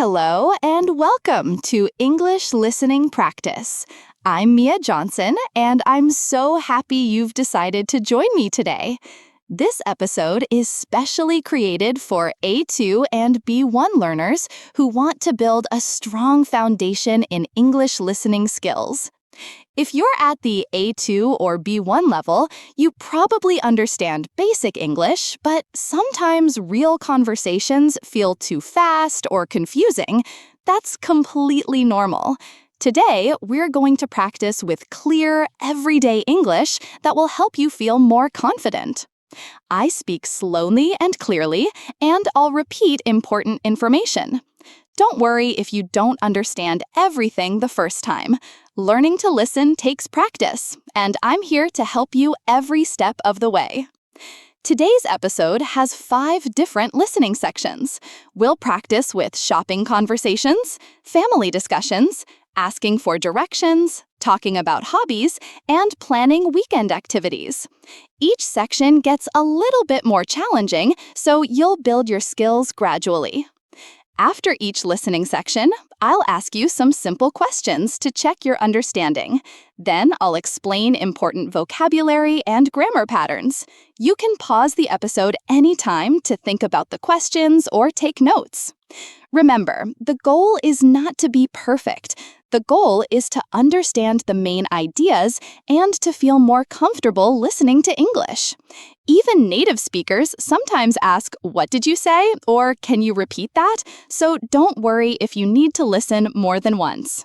Hello and welcome to English Listening Practice. I'm Mia Johnson, and I'm so happy you've decided to join me today. This episode is specially created for A2 and B1 learners who want to build a strong foundation in English listening skills. If you're at the A2 or B1 level, you probably understand basic English, but sometimes real conversations feel too fast or confusing. That's completely normal. Today, we're going to practice with clear, everyday English that will help you feel more confident. I speak slowly and clearly, and I'll repeat important information. Don't worry if you don't understand everything the first time. Learning to listen takes practice, and I'm here to help you every step of the way. Today's episode has 5 different listening sections. We'll practice with shopping conversations, family discussions, asking for directions, talking about hobbies, and planning weekend activities. Each section gets a little bit more challenging, so you'll build your skills gradually. After each listening section, I'll ask you some simple questions to check your understanding. Then I'll explain important vocabulary and grammar patterns. You can pause the episode anytime to think about the questions or take notes. Remember, the goal is not to be perfect. The goal is to understand the main ideas and to feel more comfortable listening to English. Even native speakers sometimes ask, "What did you say?" or "Can you repeat that?" So don't worry if you need to listen more than once.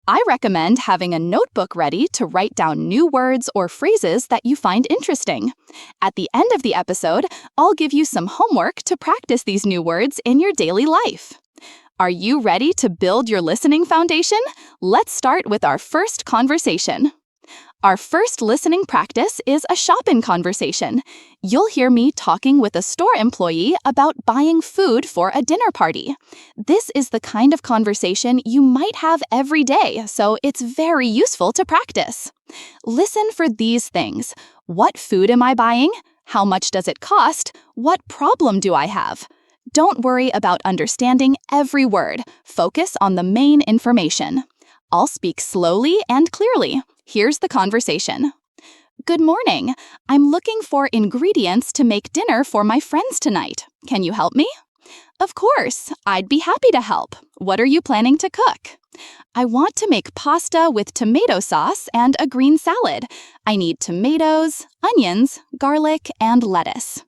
I recommend having a notebook ready to write down new words or phrases that you find interesting. At the end of the episode, I'll give you some homework to practice these new words in your daily life. Are you ready to build your listening foundation? Let's start with our first conversation. Our first listening practice is a shopping conversation. You'll hear me talking with a store employee about buying food for a dinner party. This is the kind of conversation you might have every day, so it's very useful to practice. Listen for these things. What food am I buying? How much does it cost? What problem do I have? Don't worry about understanding every word. Focus on the main information. I'll speak slowly and clearly. Here's the conversation. Good morning. I'm looking for ingredients to make dinner for my friends tonight. Can you help me? Of course. I'd be happy to help. What are you planning to cook? I want to make pasta with tomato sauce and a green salad. I need tomatoes, onions, garlic, and lettuce.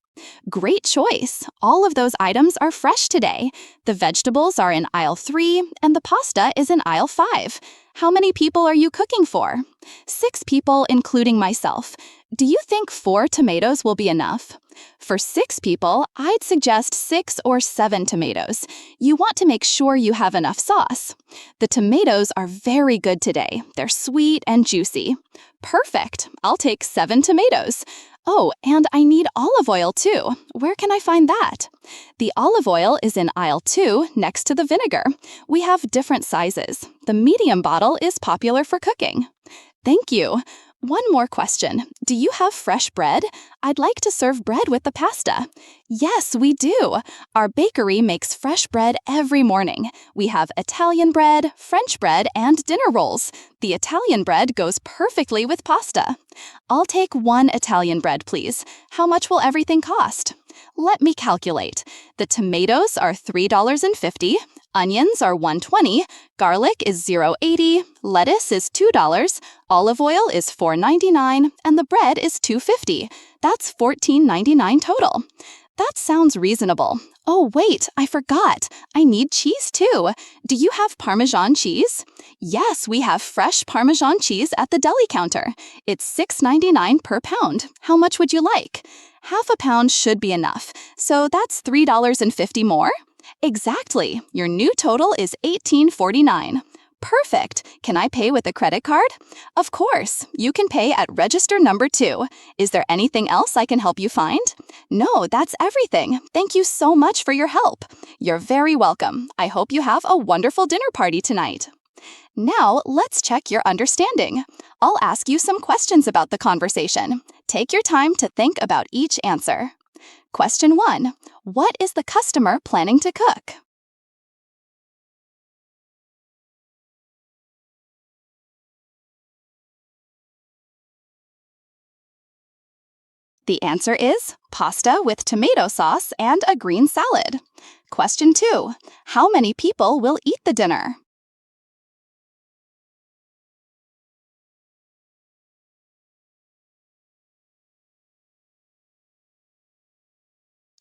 Great choice. All of those items are fresh today. The vegetables are in aisle 3 and the pasta is in aisle 5. How many people are you cooking for? 6 people, including myself. Do you think 4 tomatoes will be enough? For 6 people, I'd suggest 6 or 7 tomatoes. You want to make sure you have enough sauce. The tomatoes are very good today. They're sweet and juicy. Perfect. I'll take 7 tomatoes. Oh, and I need olive oil too. Where can I find that? The olive oil is in aisle 2 next to the vinegar. We have different sizes. The medium bottle is popular for cooking. Thank you. One more question. Do you have fresh bread? I'd like to serve bread with the pasta. Yes, we do. Our bakery makes fresh bread every morning. We have Italian bread, French bread, and dinner rolls. The Italian bread goes perfectly with pasta. I'll take 1 Italian bread, please. How much will everything cost? Let me calculate. The tomatoes are $3.50. Onions are $1.20, garlic is $0.80, lettuce is $2, olive oil is $4.99, and the bread is $2.50. That's $14.99 total. That sounds reasonable. Oh, wait, I forgot. I need cheese too. Do you have Parmesan cheese? Yes, we have fresh Parmesan cheese at the deli counter. It's $6.99 per pound. How much would you like? Half a pound should be enough. So that's $3.50 more? Exactly. Your new total is $18.49. Perfect. Can I pay with a credit card? Of course. You can pay at register number 2. Is there anything else I can help you find? No, that's everything. Thank you so much for your help. You're very welcome. I hope you have a wonderful dinner party tonight. Now, let's check your understanding. I'll ask you some questions about the conversation. Take your time to think about each answer. Question 1. What is the customer planning to cook? The answer is pasta with tomato sauce and a green salad. Question 2. How many people will eat the dinner?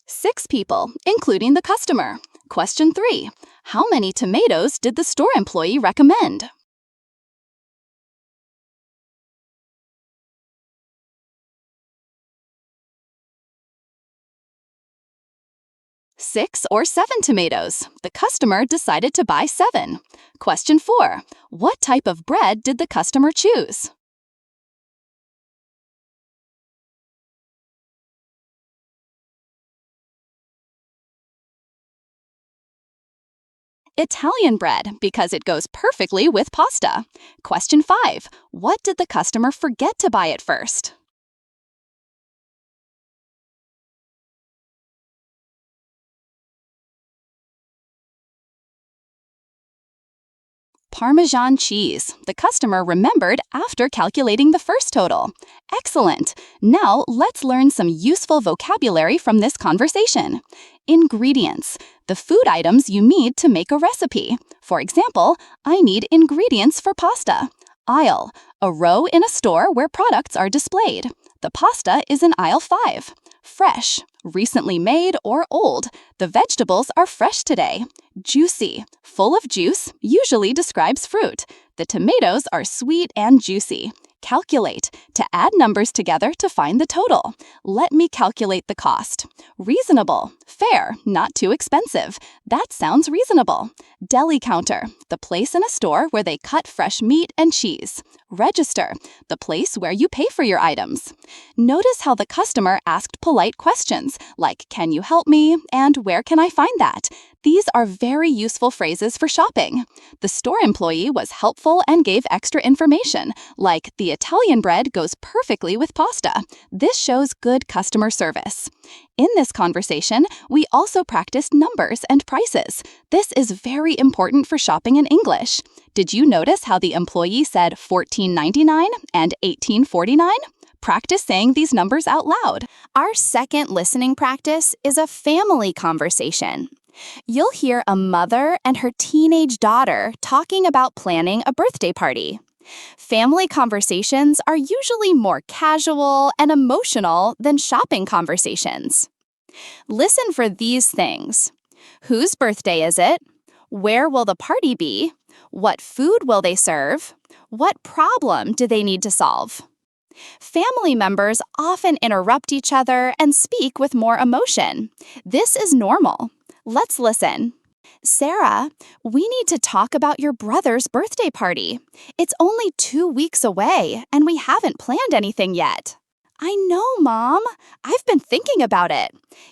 6 people, including the customer. Question 3. How many tomatoes did the store employee recommend? 6 or 7 tomatoes. The customer decided to buy 7. Question 4. What type of bread did the customer choose? 'Italian bread, because it goes perfectly with pasta. Question 5. What did the customer forget to buy at first? 'Parmesan cheese. The customer remembered after calculating the first total. Excellent. Now let's learn some useful vocabulary from this conversation. Ingredients. The food items you need to make a recipe. For example, I need ingredients for pasta. Aisle. A row in a store where products are displayed. The pasta is in aisle 5. Fresh. Recently made or old. The vegetables are fresh today. Juicy. Full of juice usually describes fruit. The tomatoes are sweet and juicy. Calculate. To add numbers together to find the total. Let me calculate the cost. Reasonable. Fair, not too expensive. That sounds reasonable. Deli counter. The place in a store where they cut fresh meat and cheese. Register. The place where you pay for your items. Notice how the customer asked polite questions like, "Can you help me?" and "Where can I find that?" These are very useful phrases for shopping. The store employee was helpful and gave extra information, like, "The Italian bread goes perfectly with pasta." This shows good customer service. In this conversation, we also practiced numbers and prices. This is very important for shopping in English. Did you notice how the employee said $14.99 and $18.49? Practice saying these numbers out loud. Our second listening practice is a family conversation. You'll hear a mother and her teenage daughter talking about planning a birthday party. Family conversations are usually more casual and emotional than shopping conversations. Listen for these things. Whose birthday is it? Where will the party be? What food will they serve? What problem do they need to solve? Family members often interrupt each other and speak with more emotion. This is normal. Let's listen. Sarah, we need to talk about your brother's birthday party. It's only 2 weeks away, and we haven't planned anything yet. I know, Mom. I've been thinking about it.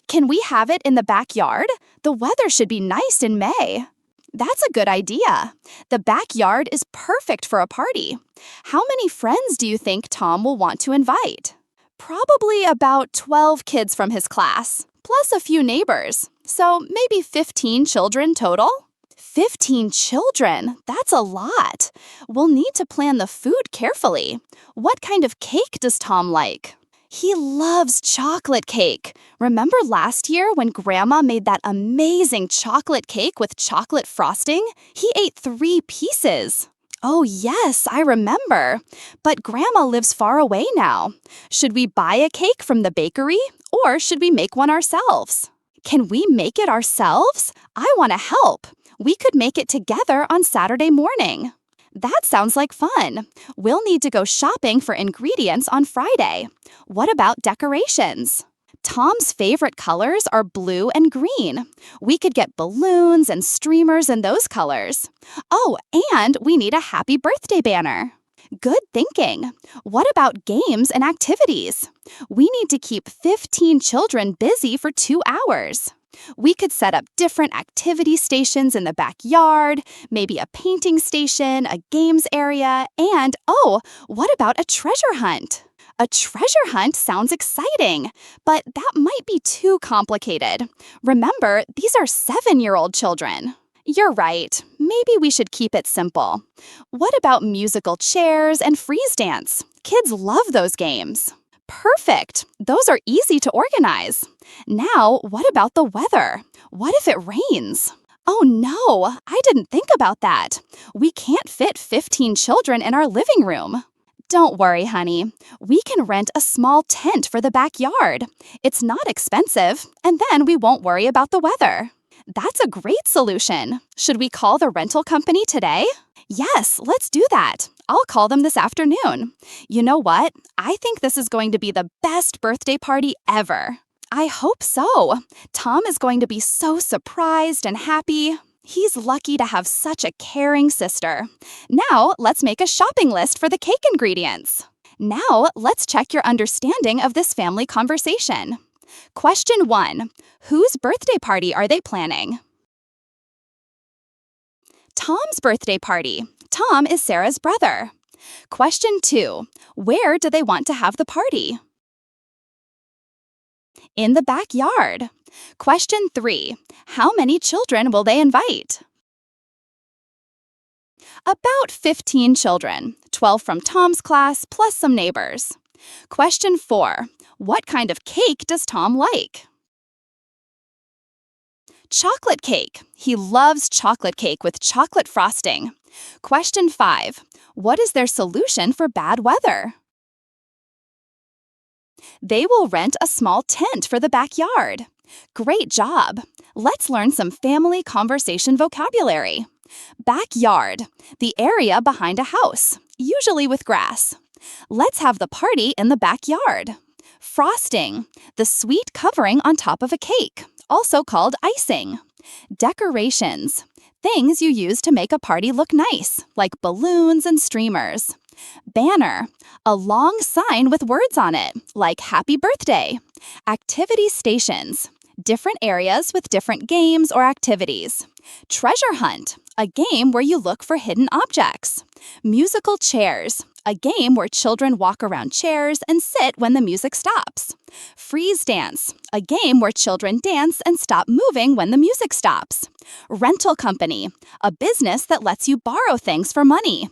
Can we have it in the backyard? The weather should be nice in May. That's a good idea. The backyard is perfect for a party. How many friends do you think Tom will want to invite? Probably about 12 kids from his class, plus a few neighbors. So maybe 15 children total? 15 children? That's a lot. We'll need to plan the food carefully. What kind of cake does Tom like? He loves chocolate cake. Remember last year when Grandma made that amazing chocolate cake with chocolate frosting? He ate 3 pieces. Oh yes, I remember. But Grandma lives far away now. Should we buy a cake from the bakery or should we make one ourselves? Can we make it ourselves? I want to help. We could make it together on Saturday morning. That sounds like fun. We'll need to go shopping for ingredients on Friday. What about decorations? Tom's favorite colors are blue and green. We could get balloons and streamers in those colors. Oh, and we need a happy birthday banner. Good thinking. What about games and activities? We need to keep 15 children busy for 2 hours. We could set up different activity stations in the backyard, maybe a painting station, a games area, and, what about a treasure hunt? A treasure hunt sounds exciting, but that might be too complicated. Remember, these are 7-year-old children. You're right. Maybe we should keep it simple. What about musical chairs and freeze dance? Kids love those games. Perfect. Those are easy to organize. Now, what about the weather? What if it rains? Oh no, I didn't think about that. We can't fit 15 children in our living room. Don't worry, honey. We can rent a small tent for the backyard. It's not expensive, and then we won't worry about the weather. That's a great solution. Should we call the rental company today? Yes, let's do that. I'll call them this afternoon. You know what? I think this is going to be the best birthday party ever. I hope so. Tom is going to be so surprised and happy. He's lucky to have such a caring sister. Now, let's make a shopping list for the cake ingredients. Now, let's check your understanding of this family conversation. Question 1. Whose birthday party are they planning? Tom's birthday party. Tom is Sarah's brother. Question 2. Where do they want to have the party? In the backyard. Question 3. How many children will they invite? About 15 children, 12 from Tom's class plus some neighbors. Question 4. What kind of cake does Tom like? Chocolate cake. He loves chocolate cake with chocolate frosting. Question 5. What is their solution for bad weather? They will rent a small tent for the backyard. Great job! Let's learn some family conversation vocabulary. Backyard, the area behind a house, usually with grass. Let's have the party in the backyard. Frosting, the sweet covering on top of a cake, also called icing. Decorations, things you use to make a party look nice, like balloons and streamers. Banner, a long sign with words on it, like Happy Birthday. Activity stations, different areas with different games or activities. Treasure hunt, a game where you look for hidden objects. Musical chairs, a game where children walk around chairs and sit when the music stops. Freeze dance, a game where children dance and stop moving when the music stops. Rental company, a business that lets you borrow things for money.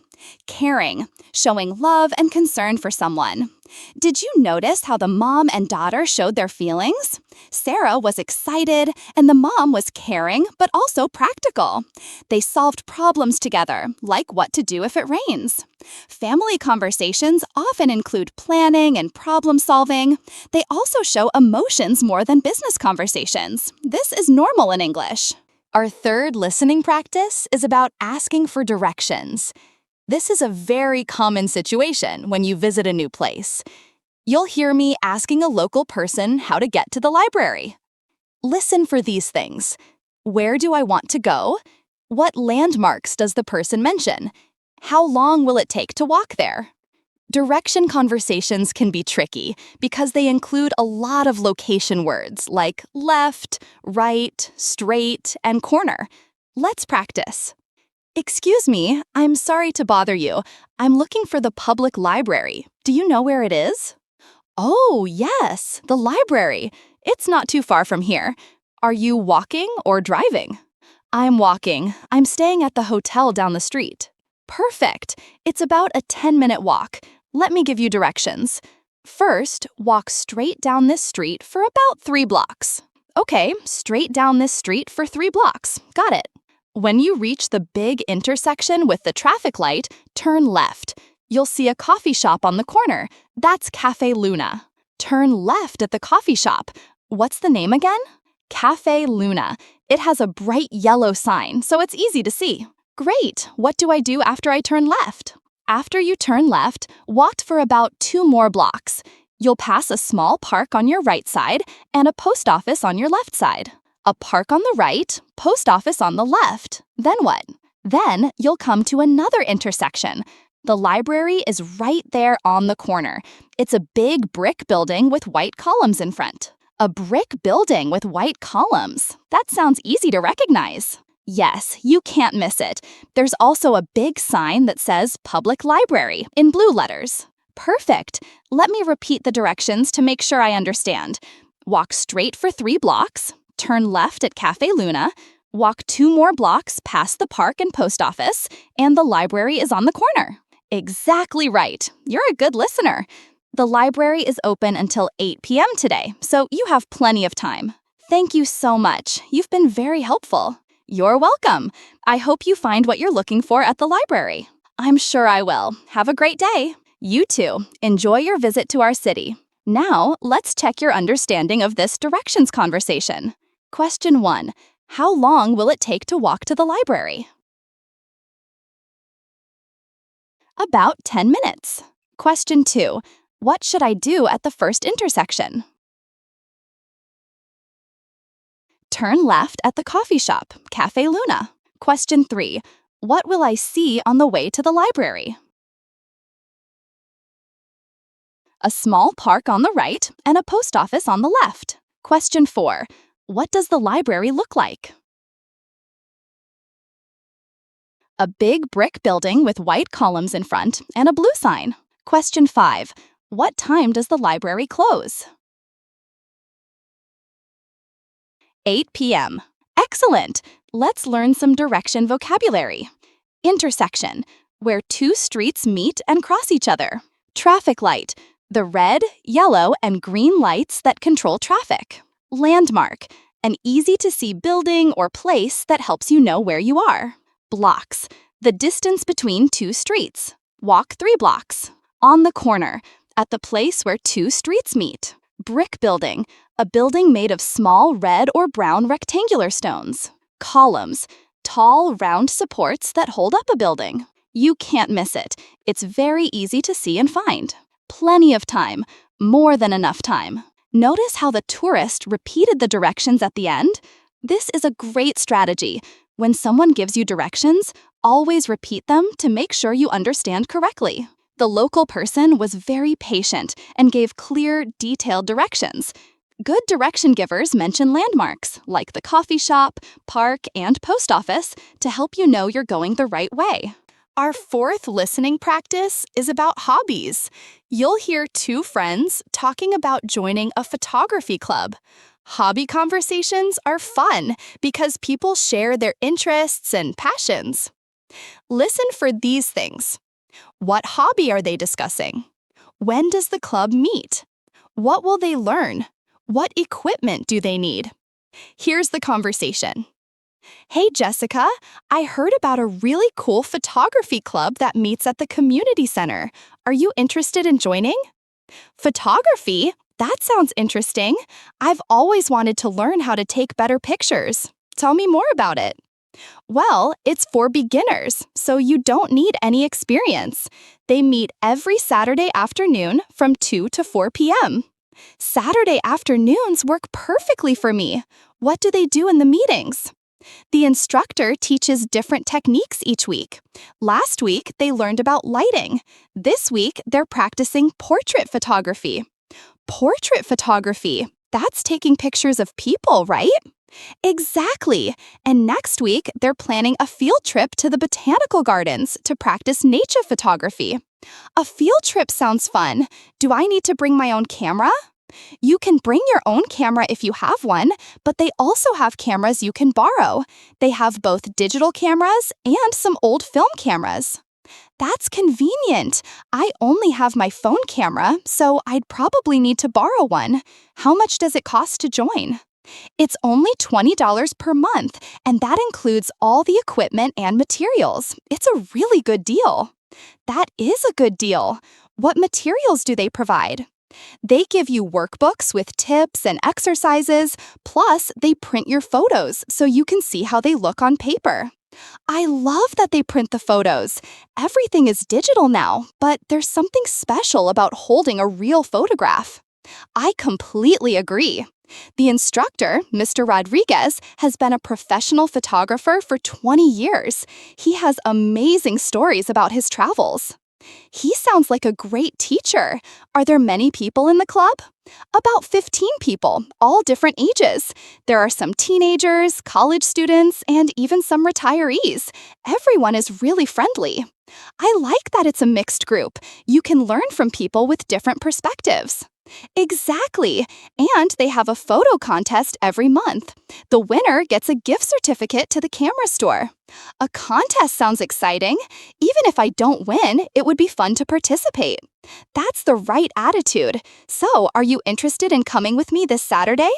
Caring, showing love and concern for someone. Did you notice how the mom and daughter showed their feelings? Sarah was excited, and the mom was caring, but also practical. They solved problems together, like what to do if it rains. Family conversations often include planning and problem solving. They also show emotions more than business conversations. This is normal in English. Our third listening practice is about asking for directions. This is a very common situation when you visit a new place. You'll hear me asking a local person how to get to the library. Listen for these things. Where do I want to go? What landmarks does the person mention? How long will it take to walk there? Direction conversations can be tricky because they include a lot of location words like left, right, straight, and corner. Let's practice. Excuse me, I'm sorry to bother you. I'm looking for the public library. Do you know where it is? Oh, yes, the library. It's not too far from here. Are you walking or driving? I'm walking. I'm staying at the hotel down the street. Perfect. It's about a 10-minute walk. Let me give you directions. First, walk straight down this street for about 3 blocks. Okay, straight down this street for 3 blocks. Got it. When you reach the big intersection with the traffic light, turn left. You'll see a coffee shop on the corner. That's Cafe Luna. Turn left at the coffee shop. What's the name again? Cafe Luna. It has a bright yellow sign, so it's easy to see. Great! What do I do after I turn left? After you turn left, walk for about 2 more blocks. You'll pass a small park on your right side and a post office on your left side. A park on the right, post office on the left. Then what? Then you'll come to another intersection. The library is right there on the corner. It's a big brick building with white columns in front. A brick building with white columns. That sounds easy to recognize. Yes, you can't miss it. There's also a big sign that says Public Library in blue letters. Perfect. Let me repeat the directions to make sure I understand. Walk straight for 3 blocks. Turn left at Cafe Luna, walk 2 more blocks past the park and post office, and the library is on the corner. Exactly right. You're a good listener. The library is open until 8 p.m. today, so you have plenty of time. Thank you so much. You've been very helpful. You're welcome. I hope you find what you're looking for at the library. I'm sure I will. Have a great day. You too. Enjoy your visit to our city. Now, let's check your understanding of this directions conversation. Question 1. How long will it take to walk to the library? About 10 minutes. Question 2. What should I do at the first intersection? Turn left at the coffee shop, Cafe Luna. Question 3. What will I see on the way to the library? A small park on the right and a post office on the left. Question 4. What does the library look like? A big brick building with white columns in front and a blue sign. Question 5. What time does the library close? 8 p.m. Excellent! Let's learn some direction vocabulary. Intersection, where two streets meet and cross each other. Traffic light, the red, yellow, and green lights that control traffic. Landmark, an easy-to-see building or place that helps you know where you are. Blocks, the distance between two streets. Walk 3 blocks. On the corner, at the place where two streets meet. Brick building, a building made of small red or brown rectangular stones. Columns, tall, round supports that hold up a building. You can't miss it. It's very easy to see and find. Plenty of time, more than enough time. Notice how the tourist repeated the directions at the end? This is a great strategy. When someone gives you directions, always repeat them to make sure you understand correctly. The local person was very patient and gave clear, detailed directions. Good direction givers mention landmarks, like the coffee shop, park, and post office, to help you know you're going the right way. Our 4th listening practice is about hobbies. You'll hear 2 friends talking about joining a photography club. Hobby conversations are fun because people share their interests and passions. Listen for these things. What hobby are they discussing? When does the club meet? What will they learn? What equipment do they need? Here's the conversation. Hey, Jessica, I heard about a really cool photography club that meets at the community center. Are you interested in joining? Photography? That sounds interesting. I've always wanted to learn how to take better pictures. Tell me more about it. Well, it's for beginners, so you don't need any experience. They meet every Saturday afternoon from 2 to 4 p.m. Saturday afternoons work perfectly for me. What do they do in the meetings? The instructor teaches different techniques each week. Last week, they learned about lighting. This week, they're practicing portrait photography. Portrait photography, that's taking pictures of people, right? Exactly. And next week, they're planning a field trip to the botanical gardens to practice nature photography. A field trip sounds fun. Do I need to bring my own camera? You can bring your own camera if you have one, but they also have cameras you can borrow. They have both digital cameras and some old film cameras. That's convenient. I only have my phone camera, so I'd probably need to borrow one. How much does it cost to join? It's only $20 per month, and that includes all the equipment and materials. It's a really good deal. That is a good deal. What materials do they provide? They give you workbooks with tips and exercises, plus they print your photos so you can see how they look on paper. I love that they print the photos. Everything is digital now, but there's something special about holding a real photograph. I completely agree. The instructor, Mr. Rodriguez, has been a professional photographer for 20 years. He has amazing stories about his travels. He sounds like a great teacher. Are there many people in the club? About 15 people, all different ages. There are some teenagers, college students, and even some retirees. Everyone is really friendly. I like that it's a mixed group. You can learn from people with different perspectives. Exactly. And they have a photo contest every month. The winner gets a gift certificate to the camera store. A contest sounds exciting. Even if I don't win, it would be fun to participate. That's the right attitude. So, are you interested in coming with me this Saturday?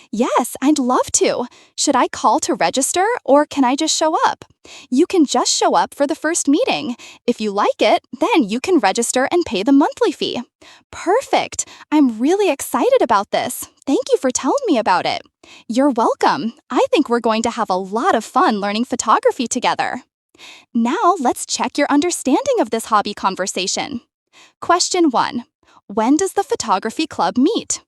Yes, I'd love to. Should I call to register or can I just show up? You can just show up for the first meeting. If you like it, then you can register and pay the monthly fee. Perfect. I'm really excited about this. Thank you for telling me about it. You're welcome. I think we're going to have a lot of fun learning photography together. Now, let's check your understanding of this hobby conversation. Question 1. When does the photography club meet?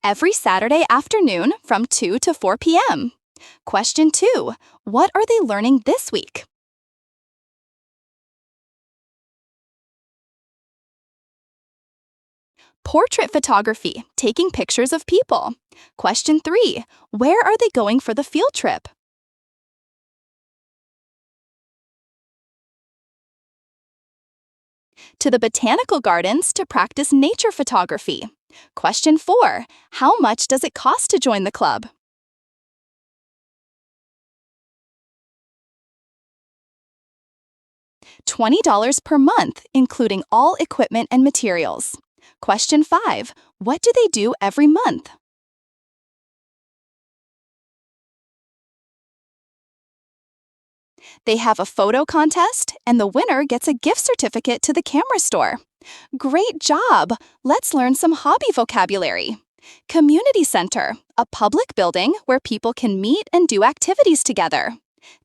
Every Saturday afternoon from 2 to 4 p.m. Question 2. What are they learning this week? Portrait photography, taking pictures of people. Question 3. Where are they going for the field trip? To the botanical gardens to practice nature photography. Question 4. How much does it cost to join the club? $20 per month, including all equipment and materials. Question 5. What do they do every month? They have a photo contest, and the winner gets a gift certificate to the camera store. Great job! Let's learn some hobby vocabulary. Community center, a public building where people can meet and do activities together.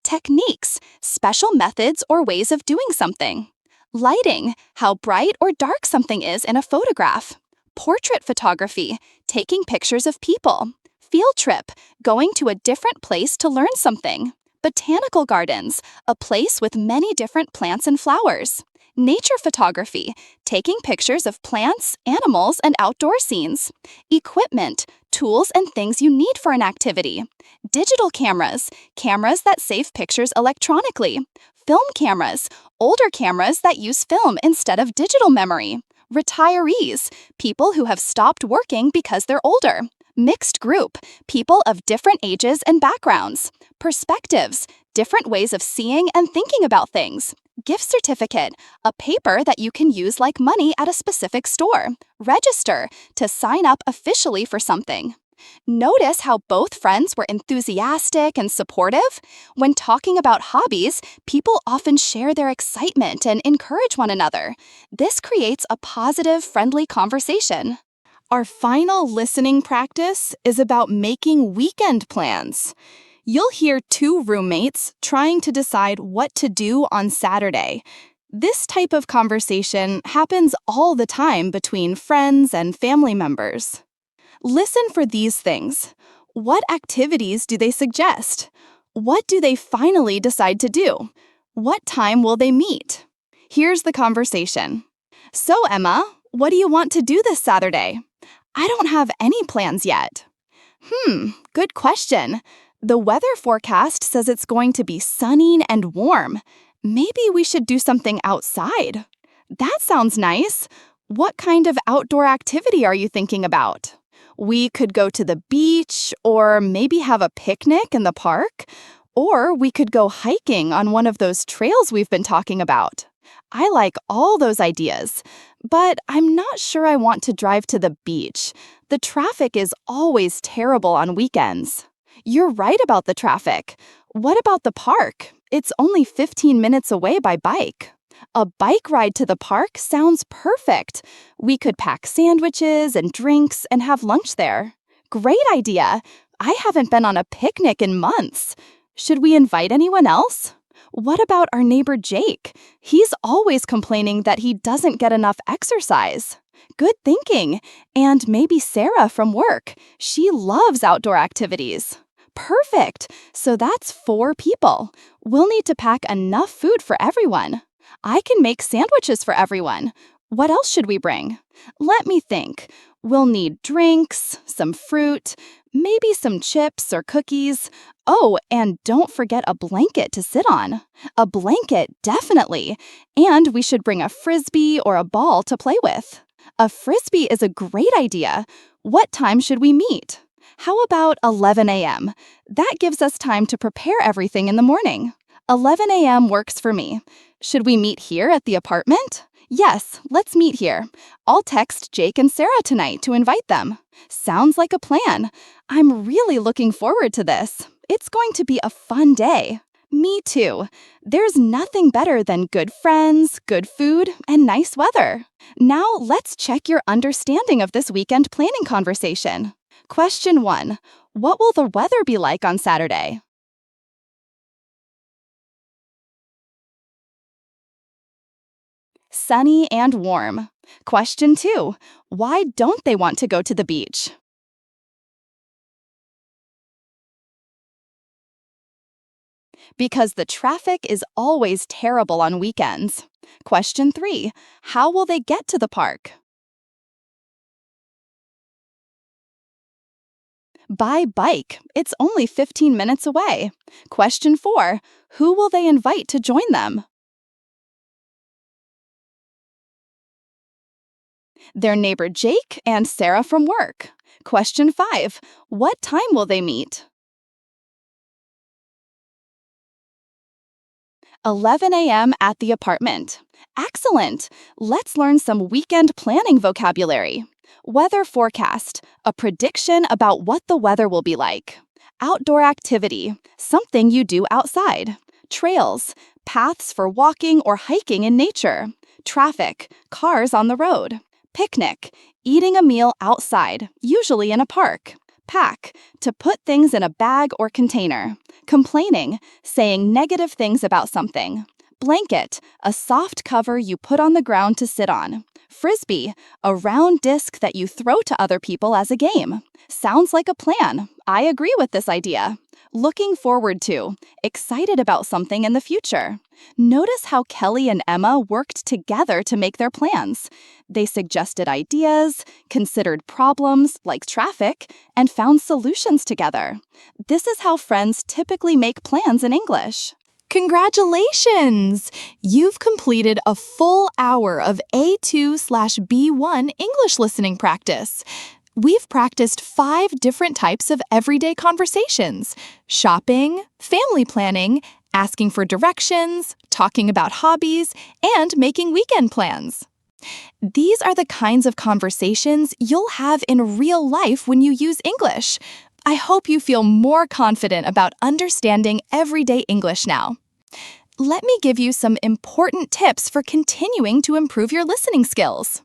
Techniques, special methods or ways of doing something. Lighting, how bright or dark something is in a photograph. Portrait photography, taking pictures of people. Field trip, going to a different place to learn something. Botanical gardens, a place with many different plants and flowers. Nature photography, taking pictures of plants, animals, and outdoor scenes. Equipment, tools and things you need for an activity. Digital cameras, cameras that save pictures electronically. Film cameras, older cameras that use film instead of digital memory. Retirees, people who have stopped working because they're older. Mixed group, people of different ages and backgrounds. Perspectives, different ways of seeing and thinking about things. Gift certificate, a paper that you can use like money at a specific store. Register, to sign up officially for something. Notice how both friends were enthusiastic and supportive? When talking about hobbies, people often share their excitement and encourage one another. This creates a positive, friendly conversation. Our final listening practice is about making weekend plans. You'll hear two roommates trying to decide what to do on Saturday. This type of conversation happens all the time between friends and family members. Listen for these things. What activities do they suggest? What do they finally decide to do? What time will they meet? Here's the conversation. So, Emma, what do you want to do this Saturday? I don't have any plans yet. Good question. The weather forecast says it's going to be sunny and warm. Maybe we should do something outside. That sounds nice. What kind of outdoor activity are you thinking about? We could go to the beach or maybe have a picnic in the park. Or we could go hiking on one of those trails we've been talking about. I like all those ideas, but I'm not sure I want to drive to the beach. The traffic is always terrible on weekends. You're right about the traffic. What about the park? It's only 15 minutes away by bike. A bike ride to the park sounds perfect. We could pack sandwiches and drinks and have lunch there. Great idea. I haven't been on a picnic in months. Should we invite anyone else? What about our neighbor Jake? He's always complaining that he doesn't get enough exercise. Good thinking. And maybe Sarah from work. She loves outdoor activities. Perfect. So that's 4 people. We'll need to pack enough food for everyone. I can make sandwiches for everyone. What else should we bring? Let me think. We'll need drinks, some fruit, maybe some chips or cookies. Oh, and don't forget a blanket to sit on. A blanket, definitely. And we should bring a frisbee or a ball to play with. A frisbee is a great idea. What time should we meet? How about 11 a.m.? That gives us time to prepare everything in the morning. 11 a.m. works for me. Should we meet here at the apartment? Yes, let's meet here. I'll text Jake and Sarah tonight to invite them. Sounds like a plan. I'm really looking forward to this. It's going to be a fun day. Me too. There's nothing better than good friends, good food, and nice weather. Now let's check your understanding of this weekend planning conversation. Question 1. What will the weather be like on Saturday? Sunny and warm. Question 2. Why don't they want to go to the beach? Because the traffic is always terrible on weekends. Question 3. How will they get to the park? By bike. It's only 15 minutes away. Question 4. Who will they invite to join them? Their neighbor Jake and Sarah from work. Question 5. What time will they meet? 11 a.m. at the apartment. Excellent! Let's learn some weekend planning vocabulary. Weather forecast, a prediction about what the weather will be like. Outdoor activity, something you do outside. Trails, paths for walking or hiking in nature. Traffic, cars on the road. Picnic, eating a meal outside, usually in a park. Pack, to put things in a bag or container. Complaining, saying negative things about something. Blanket, a soft cover you put on the ground to sit on. Frisbee, a round disc that you throw to other people as a game. Sounds like a plan. I agree with this idea. Looking forward to, excited about something in the future. Notice how Kelly and Emma worked together to make their plans. They suggested ideas, considered problems like traffic, and found solutions together. This is how friends typically make plans in English. Congratulations! You've completed a full hour of A2/B1 English listening practice. We've practiced 5 different types of everyday conversations: shopping, family planning, asking for directions, talking about hobbies, and making weekend plans. These are the kinds of conversations you'll have in real life when you use English. I hope you feel more confident about understanding everyday English now. Let me give you some important tips for continuing to improve your listening skills.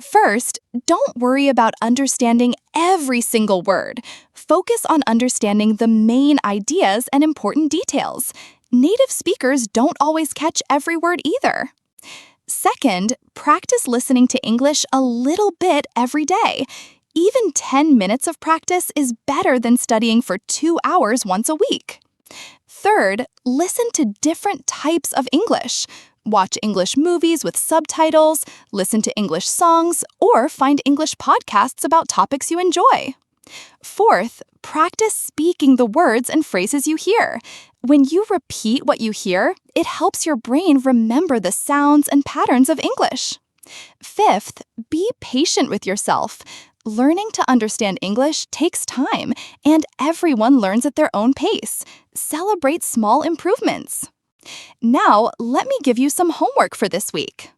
First, don't worry about understanding every single word. Focus on understanding the main ideas and important details. Native speakers don't always catch every word either. Second, practice listening to English a little bit every day. Even 10 minutes of practice is better than studying for 2 hours once a week. Third, listen to different types of English. Watch English movies with subtitles, listen to English songs, or find English podcasts about topics you enjoy. Fourth, practice speaking the words and phrases you hear. When you repeat what you hear, it helps your brain remember the sounds and patterns of English. Fifth, be patient with yourself. Learning to understand English takes time, and everyone learns at their own pace. Celebrate small improvements. Now, let me give you some homework for this week.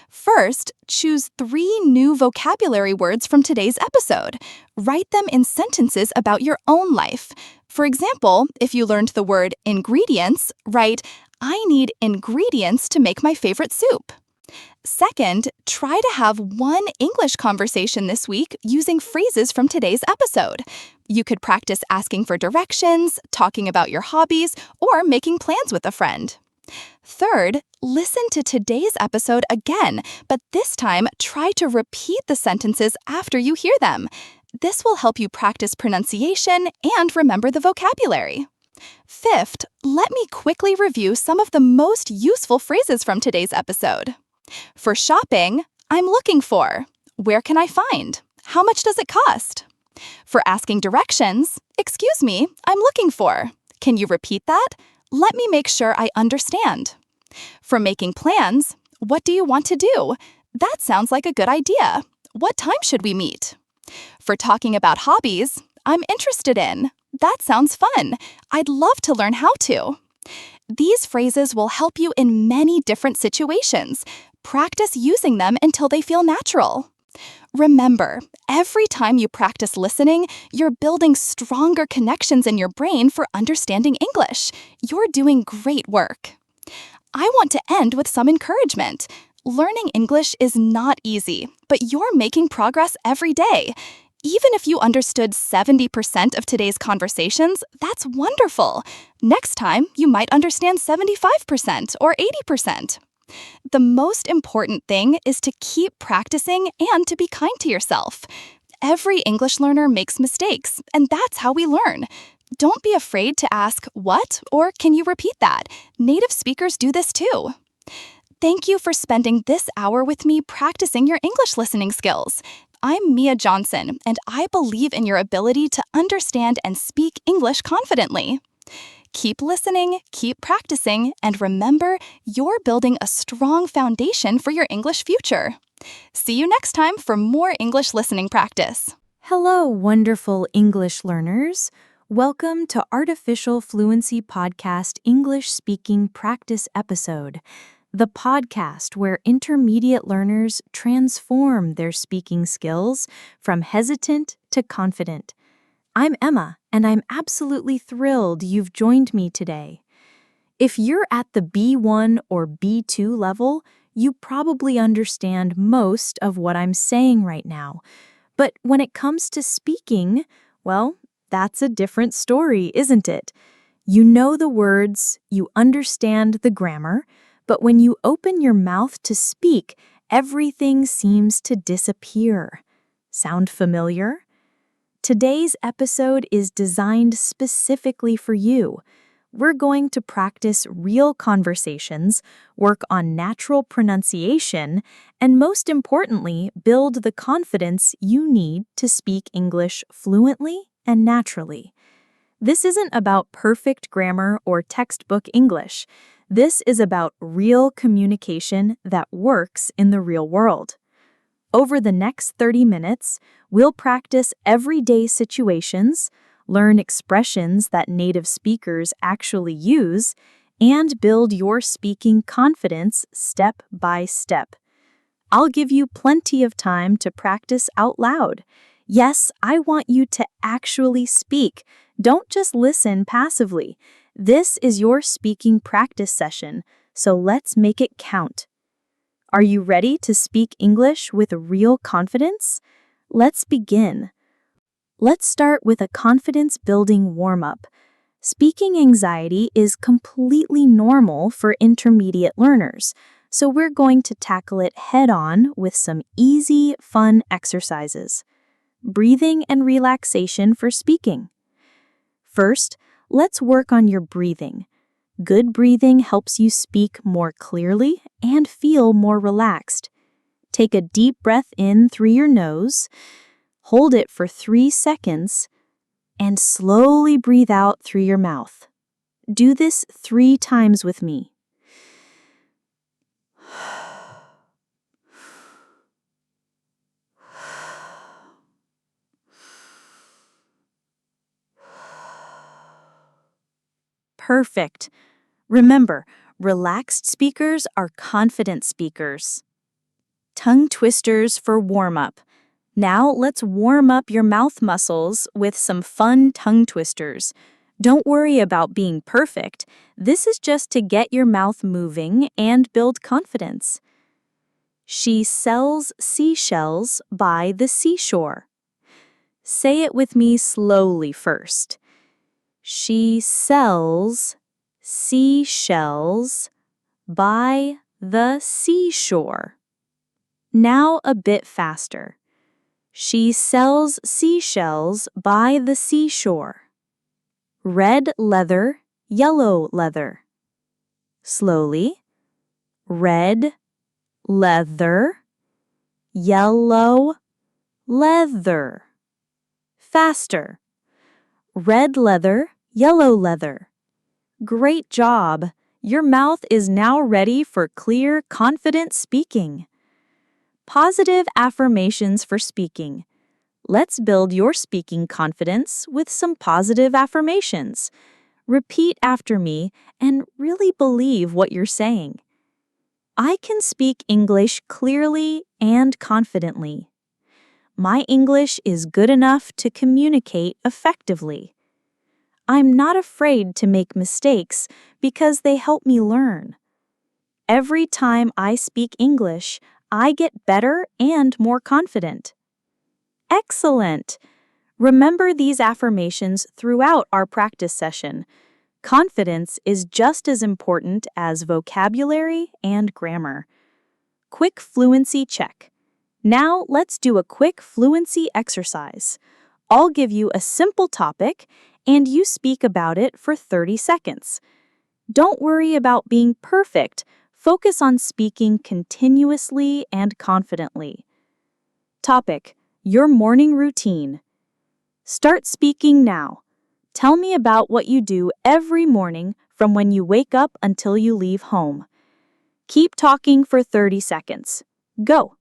First, choose 3 new vocabulary words from today's episode. Write them in sentences about your own life. For example, if you learned the word ingredients, write, "I need ingredients to make my favorite soup." Second, try to have one English conversation this week using phrases from today's episode. You could practice asking for directions, talking about your hobbies, or making plans with a friend. Third, listen to today's episode again, but this time try to repeat the sentences after you hear them. This will help you practice pronunciation and remember the vocabulary. Fifth, let me quickly review some of the most useful phrases from today's episode. For shopping, I'm looking for. Where can I find? How much does it cost? For asking directions, excuse me, I'm looking for. Can you repeat that? Let me make sure I understand. For making plans, what do you want to do? That sounds like a good idea. What time should we meet? For talking about hobbies, I'm interested in. That sounds fun. I'd love to learn how to. These phrases will help you in many different situations. Practice using them until they feel natural. Remember, every time you practice listening, you're building stronger connections in your brain for understanding English. You're doing great work. I want to end with some encouragement. Learning English is not easy, but you're making progress every day. Even if you understood 70% of today's conversations, that's wonderful. Next time, you might understand 75% or 80%. The most important thing is to keep practicing and to be kind to yourself. Every English learner makes mistakes, and that's how we learn. Don't be afraid to ask, "What?" or "Can you repeat that?" Native speakers do this too. Thank you for spending this hour with me practicing your English listening skills. I'm Mia Johnson, and I believe in your ability to understand and speak English confidently. Keep listening, keep practicing, and remember, you're building a strong foundation for your English future. See you next time for more English listening practice. Hello, wonderful English learners. Welcome to Artificial Fluency Podcast English Speaking Practice episode, the podcast where intermediate learners transform their speaking skills from hesitant to confident. I'm Emma, and I'm absolutely thrilled you've joined me today. If you're at the B1 or B2 level, you probably understand most of what I'm saying right now. But when it comes to speaking, well, that's a different story, isn't it? You know the words, you understand the grammar, but when you open your mouth to speak, everything seems to disappear. Sound familiar? Today's episode is designed specifically for you. We're going to practice real conversations, work on natural pronunciation, and most importantly, build the confidence you need to speak English fluently and naturally. This isn't about perfect grammar or textbook English. This is about real communication that works in the real world. Over the next 30 minutes, we'll practice everyday situations, learn expressions that native speakers actually use, and build your speaking confidence step by step. I'll give you plenty of time to practice out loud. Yes, I want you to actually speak. Don't just listen passively. This is your speaking practice session, so let's make it count. Are you ready to speak English with real confidence? Let's begin. Let's start with a confidence-building warm-up. Speaking anxiety is completely normal for intermediate learners, so we're going to tackle it head-on with some easy, fun exercises. Breathing and relaxation for speaking. First, let's work on your breathing. Good breathing helps you speak more clearly and feel more relaxed. Take a deep breath in through your nose, hold it for 3 seconds, and slowly breathe out through your mouth. Do this 3 times with me. Perfect. Remember, relaxed speakers are confident speakers. Tongue twisters for warm-up. Now let's warm up your mouth muscles with some fun tongue twisters. Don't worry about being perfect. This is just to get your mouth moving and build confidence. She sells seashells by the seashore. Say it with me slowly first. She sells seashells by the seashore. Now a bit faster. She sells seashells by the seashore. Red leather, yellow leather. Slowly. Red leather, yellow leather. Faster. Red leather, yellow leather. Great job! Your mouth is now ready for clear, confident speaking. Positive affirmations for speaking. Let's build your speaking confidence with some positive affirmations. Repeat after me and really believe what you're saying. I can speak English clearly and confidently. My English is good enough to communicate effectively. I'm not afraid to make mistakes because they help me learn. Every time I speak English, I get better and more confident. Excellent! Remember these affirmations throughout our practice session. Confidence is just as important as vocabulary and grammar. Quick fluency check. Now let's do a quick fluency exercise. I'll give you a simple topic and you speak about it for 30 seconds. Don't worry about being perfect. Focus on speaking continuously and confidently. Topic: your morning routine. Start speaking now. Tell me about what you do every morning from when you wake up until you leave home. Keep talking for 30 seconds. Go.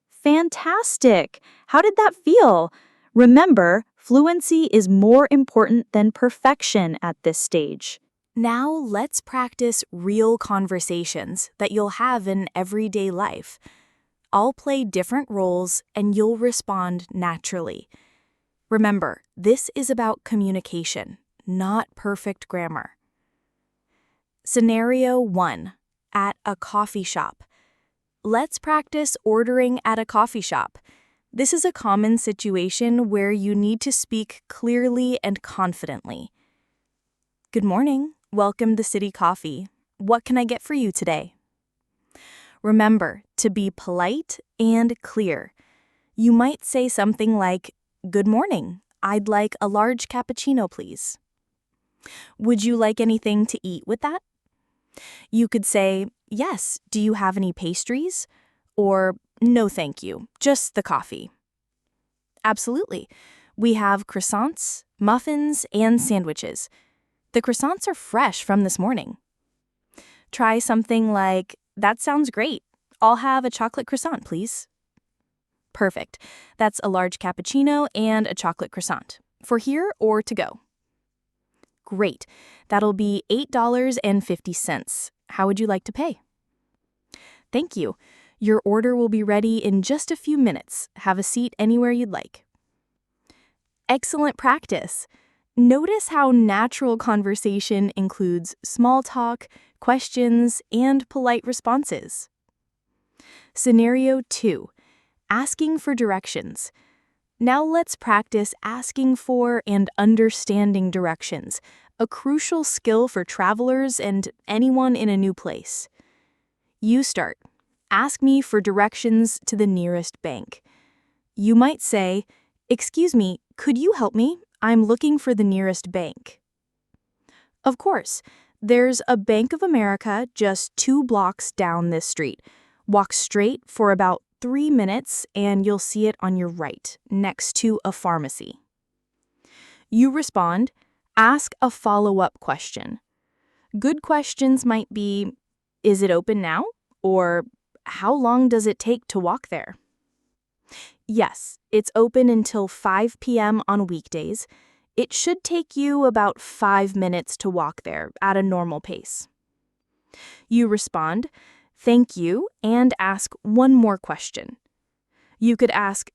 Fantastic! How did that feel? Remember, fluency is more important than perfection at this stage. Now let's practice real conversations that you'll have in everyday life. I'll play different roles and you'll respond naturally. Remember, this is about communication, not perfect grammar. Scenario 1. At a coffee shop. Let's practice ordering at a coffee shop. This is a common situation where you need to speak clearly and confidently. Good morning. Welcome to City Coffee. What can I get for you today? Remember to be polite and clear. You might say something like, "Good morning. I'd like a large cappuccino, please." Would you like anything to eat with that? You could say, "Yes, do you have any pastries?" Or, "No, thank you, just the coffee." Absolutely. We have croissants, muffins, and sandwiches. The croissants are fresh from this morning. Try something like, "That sounds great. I'll have a chocolate croissant, please." Perfect. That's a large cappuccino and a chocolate croissant. For here or to go? Great. That'll be $8.50. How would you like to pay? Thank you. Your order will be ready in just a few minutes. Have a seat anywhere you'd like. Excellent practice. Notice how natural conversation includes small talk, questions, and polite responses. Scenario 2. Asking for directions. Now let's practice asking for and understanding directions, a crucial skill for travelers and anyone in a new place. You start. Ask me for directions to the nearest bank. You might say, "Excuse me, could you help me? I'm looking for the nearest bank." Of course, there's a Bank of America just 2 blocks down this street. Walk straight for about 3 minutes and you'll see it on your right, next to a pharmacy. You respond, ask a follow-up question. Good questions might be, "Is it open now?" Or, "How long does it take to walk there?" Yes, it's open until 5 p.m. on weekdays. It should take you about 5 minutes to walk there at a normal pace. You respond, "Thank you," and ask one more question. You could ask,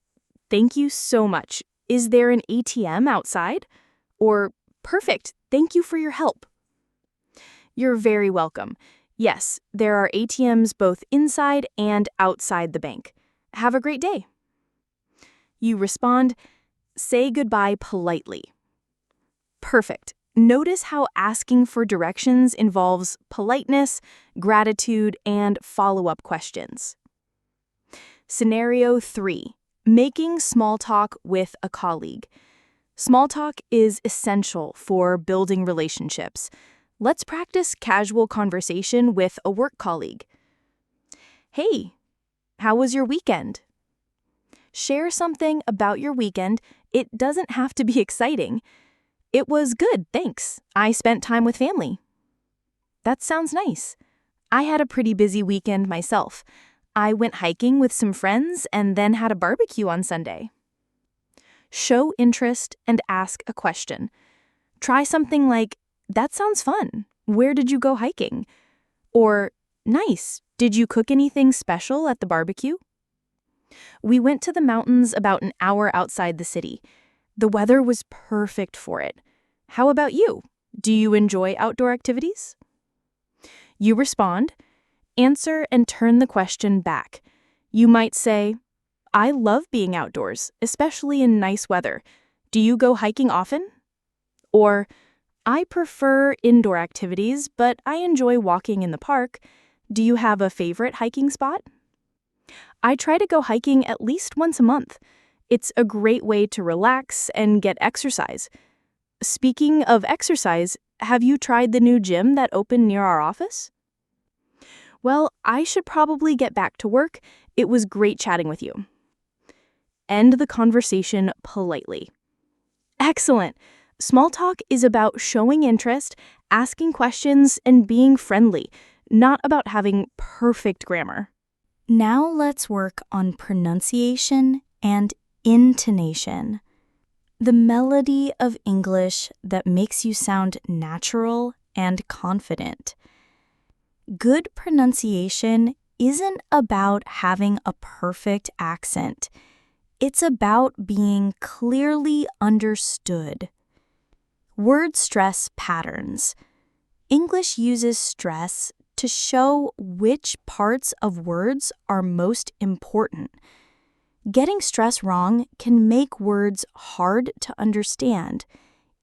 "Thank you so much. Is there an ATM outside?" Or, "Perfect, thank you for your help." You're very welcome. Yes, there are ATMs both inside and outside the bank. Have a great day. You respond, "Say goodbye politely." Perfect. Notice how asking for directions involves politeness, gratitude, and follow-up questions. Scenario 3. Making small talk with a colleague. Small talk is essential for building relationships. Let's practice casual conversation with a work colleague. "Hey, how was your weekend?" Share something about your weekend. It doesn't have to be exciting. It was good, thanks. I spent time with family. That sounds nice. I had a pretty busy weekend myself. I went hiking with some friends and then had a barbecue on Sunday. Show interest and ask a question. Try something like, "That sounds fun. Where did you go hiking?" Or, "Nice. Did you cook anything special at the barbecue?" We went to the mountains about an hour outside the city. The weather was perfect for it. How about you? Do you enjoy outdoor activities? You respond, answer, and turn the question back. You might say, "I love being outdoors, especially in nice weather. Do you go hiking often?" Or, "I prefer indoor activities, but I enjoy walking in the park. Do you have a favorite hiking spot?" I try to go hiking at least once a month. It's a great way to relax and get exercise. Speaking of exercise, have you tried the new gym that opened near our office? Well, I should probably get back to work. It was great chatting with you. End the conversation politely. Excellent. Small talk is about showing interest, asking questions, and being friendly, not about having perfect grammar. Now let's work on pronunciation and intonation. The melody of English that makes you sound natural and confident. Good pronunciation isn't about having a perfect accent. It's about being clearly understood. Word stress patterns. English uses stress to show which parts of words are most important. Getting stress wrong can make words hard to understand,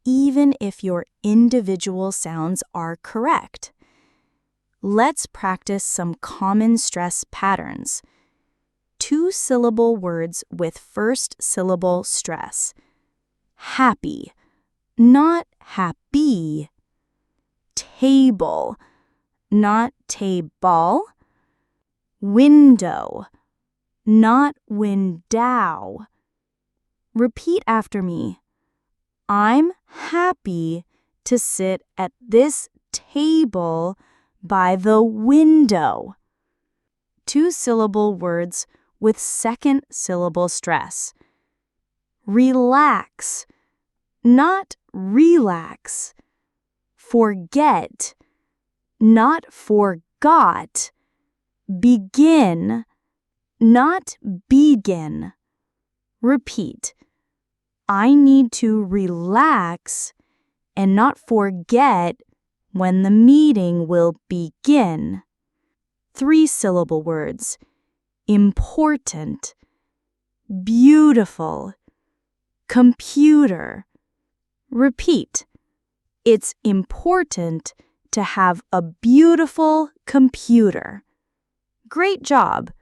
even if your individual sounds are correct. Let's practice some common stress patterns. 2-syllable words with first syllable stress. Happy, not happy. Table, not table. Window, not window. Repeat after me. I'm happy to sit at this table by the window. 2-syllable words with second syllable stress. Relax, not relax. Forget, not forgot. Begin, not begin. Repeat. I need to relax and not forget when the meeting will begin. 3-syllable words. Important, beautiful, computer. Repeat. It's important to have a beautiful computer. Great job.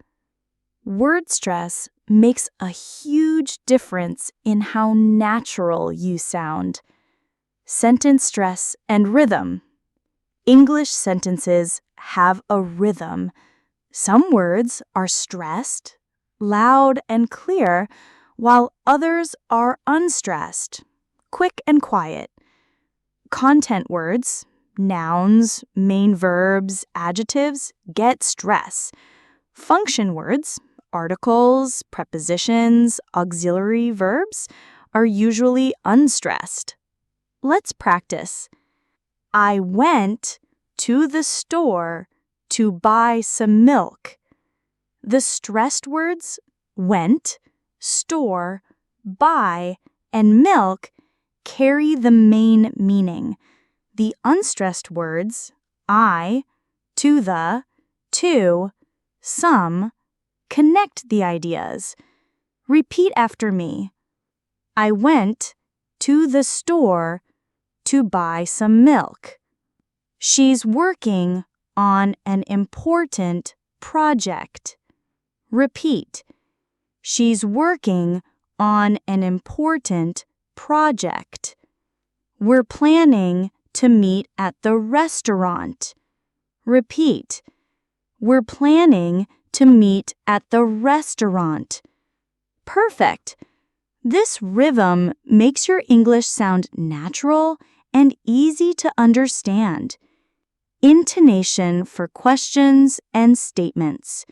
Word stress makes a huge difference in how natural you sound. Sentence stress and rhythm. English sentences have a rhythm. Some words are stressed, loud, and clear, while others are unstressed, quick and quiet. Content words, nouns, main verbs, adjectives, get stress. Function words, articles, prepositions, auxiliary verbs, are usually unstressed. Let's practice. I went to the store to buy some milk. The stressed words went, store, buy, and milk carry the main meaning. The unstressed words I, to the, to, some connect the ideas. Repeat after me. I went to the store to buy some milk. She's working on an important project. Repeat. She's working on an important project. We're planning to meet at the restaurant. Repeat. We're planning to meet at the restaurant. Perfect. This rhythm makes your English sound natural and easy to understand. Intonation for questions and statements.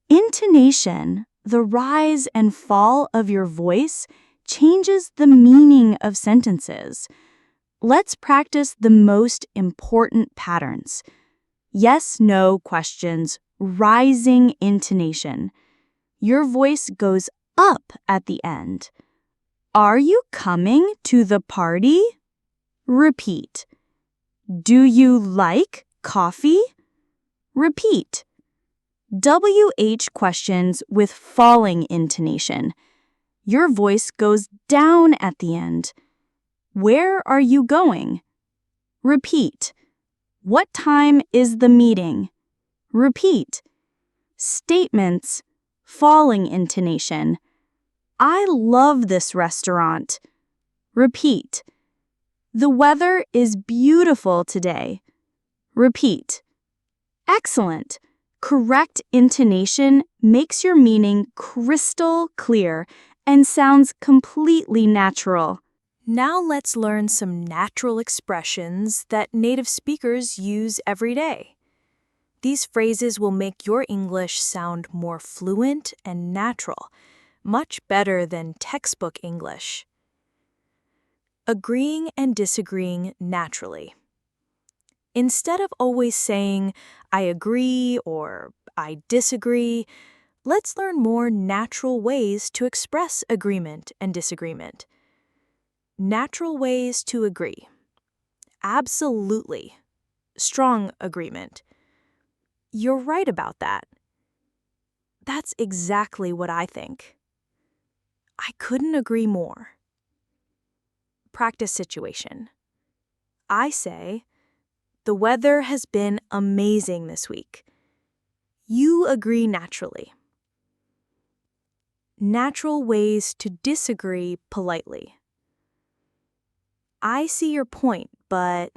Intonation, the rise and fall of your voice, changes the meaning of sentences. Let's practice the most important patterns. Yes/no questions, rising intonation. Your voice goes up at the end. Are you coming to the party? Repeat. Do you like coffee? Repeat. WH questions with falling intonation. Your voice goes down at the end. Where are you going? Repeat. What time is the meeting? Repeat. Statements, falling intonation. I love this restaurant. Repeat. The weather is beautiful today. Repeat. Excellent. Correct intonation makes your meaning crystal clear and sounds completely natural. Now let's learn some natural expressions that native speakers use every day. These phrases will make your English sound more fluent and natural, much better than textbook English. Agreeing and disagreeing naturally. Instead of always saying, I agree or I disagree, let's learn more natural ways to express agreement and disagreement. Natural ways to agree. Absolutely. Strong agreement. You're right about that. That's exactly what I think. I couldn't agree more. Practice situation. I say, the weather has been amazing this week. You agree naturally. Natural ways to disagree politely. I see your point, but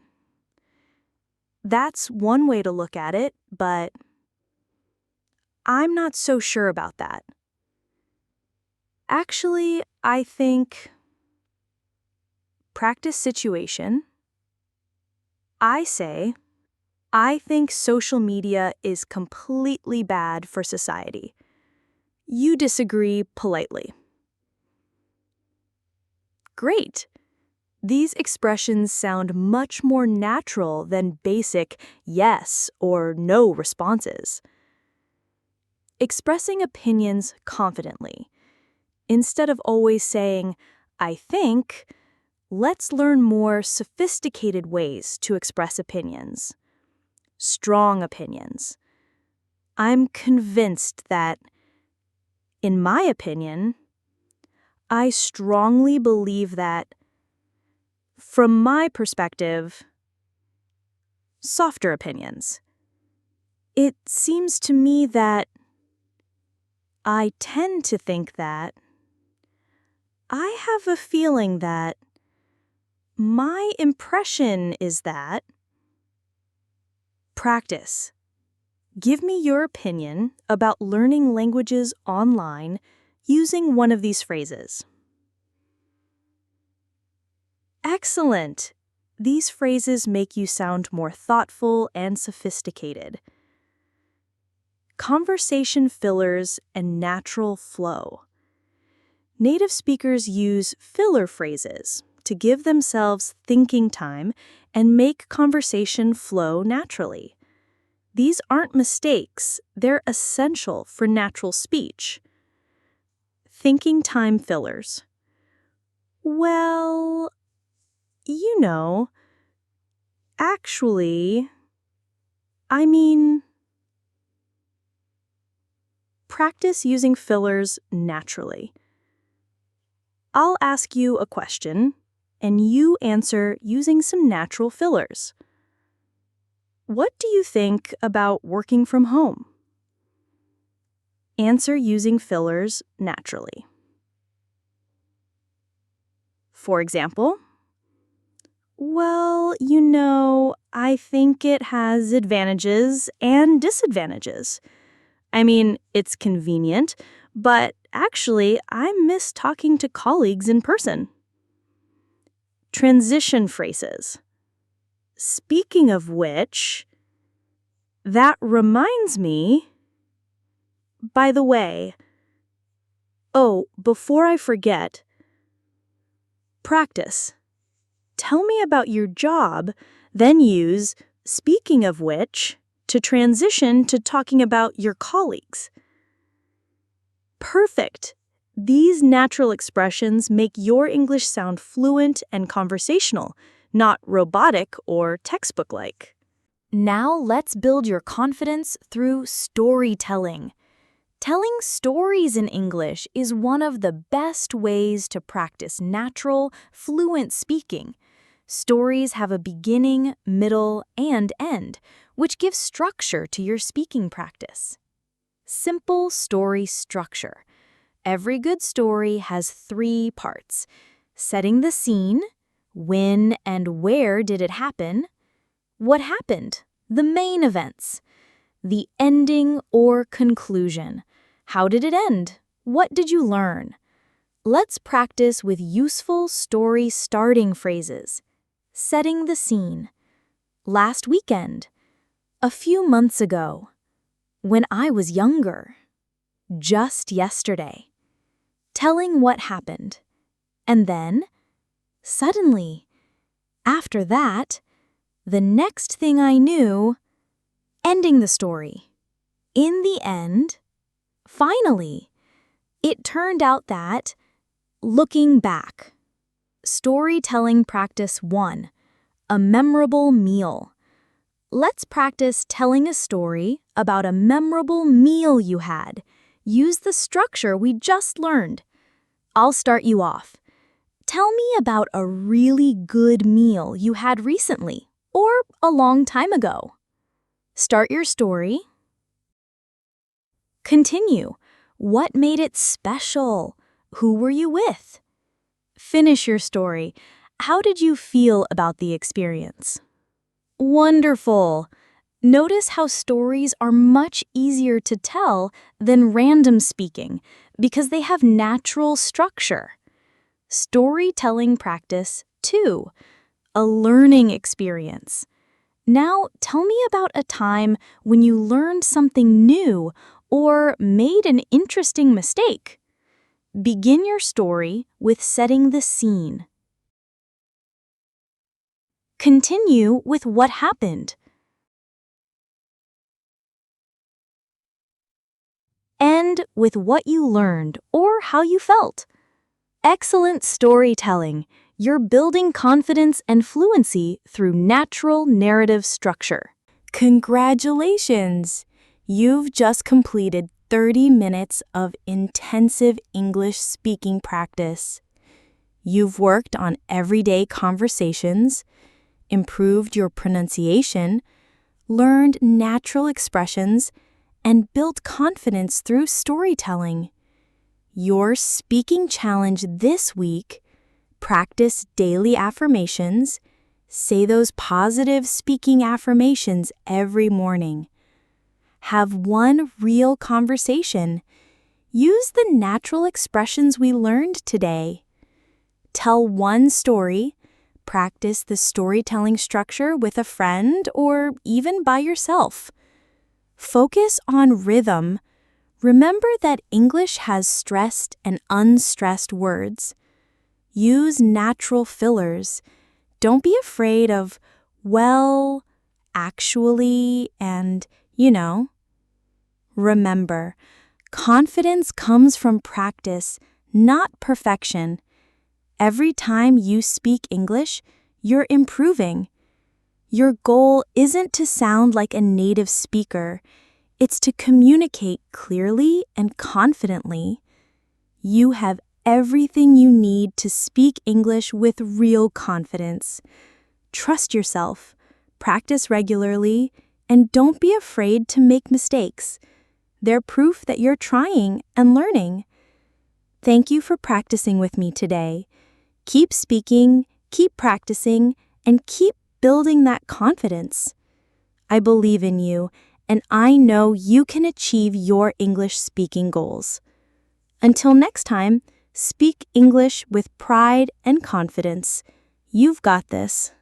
that's one way to look at it, but I'm not so sure about that. Actually, I think practice situation. I say, I think social media is completely bad for society. You disagree politely. Great. These expressions sound much more natural than basic yes or no responses. Expressing opinions confidently. Instead of always saying, I think, let's learn more sophisticated ways to express opinions. Strong opinions. I'm convinced that, in my opinion, I strongly believe that, from my perspective, softer opinions. It seems to me that I tend to think that, I have a feeling that, my impression is that. Practice. Give me your opinion about learning languages online using one of these phrases. Excellent! These phrases make you sound more thoughtful and sophisticated. Conversation fillers and natural flow. Native speakers use filler phrases to give themselves thinking time and make conversation flow naturally. These aren't mistakes, they're essential for natural speech. Thinking time fillers. Well, actually, practice using fillers naturally. I'll ask you a question, and you answer using some natural fillers. What do you think about working from home? Answer using fillers naturally. For example, well, I think it has advantages and disadvantages. It's convenient, but actually, I miss talking to colleagues in person. Transition phrases. Speaking of which, that reminds me, by the way, before I forget, practice. Tell me about your job, then use speaking of which to transition to talking about your colleagues. Perfect. These natural expressions make your English sound fluent and conversational, not robotic or textbook-like. Now let's build your confidence through storytelling. Telling stories in English is one of the best ways to practice natural, fluent speaking. Stories have a beginning, middle, and end, which gives structure to your speaking practice. Simple story structure. Every good story has 3 parts: setting the scene, when and where did it happen, what happened, the main events, the ending or conclusion. How did it end? What did you learn? Let's practice with useful story starting phrases. Setting the scene. Last weekend. A few months ago. When I was younger. Just yesterday. Telling what happened. And then, suddenly, after that, the next thing I knew, ending the story. In the end, finally, it turned out that, looking back. Storytelling practice 1. A memorable meal. Let's practice telling a story about a memorable meal you had. Use the structure we just learned. I'll start you off. Tell me about a really good meal you had recently or a long time ago. Start your story. Continue. What made it special? Who were you with? Finish your story. How did you feel about the experience? Wonderful! Notice how stories are much easier to tell than random speaking because they have natural structure. Storytelling practice 2. A learning experience. Now tell me about a time when you learned something new or made an interesting mistake. Begin your story with setting the scene. Continue with what happened. End with what you learned or how you felt. Excellent storytelling. You're building confidence and fluency through natural narrative structure. Congratulations! You've just completed 30 minutes of intensive English speaking practice. You've worked on everyday conversations, improved your pronunciation, learned natural expressions, and built confidence through storytelling. Your speaking challenge this week: practice daily affirmations. Say those positive speaking affirmations every morning. Have one real conversation. Use the natural expressions we learned today. Tell one story. Practice the storytelling structure with a friend or even by yourself. Focus on rhythm. Remember that English has stressed and unstressed words. Use natural fillers. Don't be afraid of, well, actually, and, Remember, confidence comes from practice, not perfection. Every time you speak English, you're improving. Your goal isn't to sound like a native speaker. It's to communicate clearly and confidently. You have everything you need to speak English with real confidence. Trust yourself, practice regularly, and don't be afraid to make mistakes. They're proof that you're trying and learning. Thank you for practicing with me today. Keep speaking, keep practicing, and keep building that confidence. I believe in you, and I know you can achieve your English speaking goals. Until next time, speak English with pride and confidence. You've got this.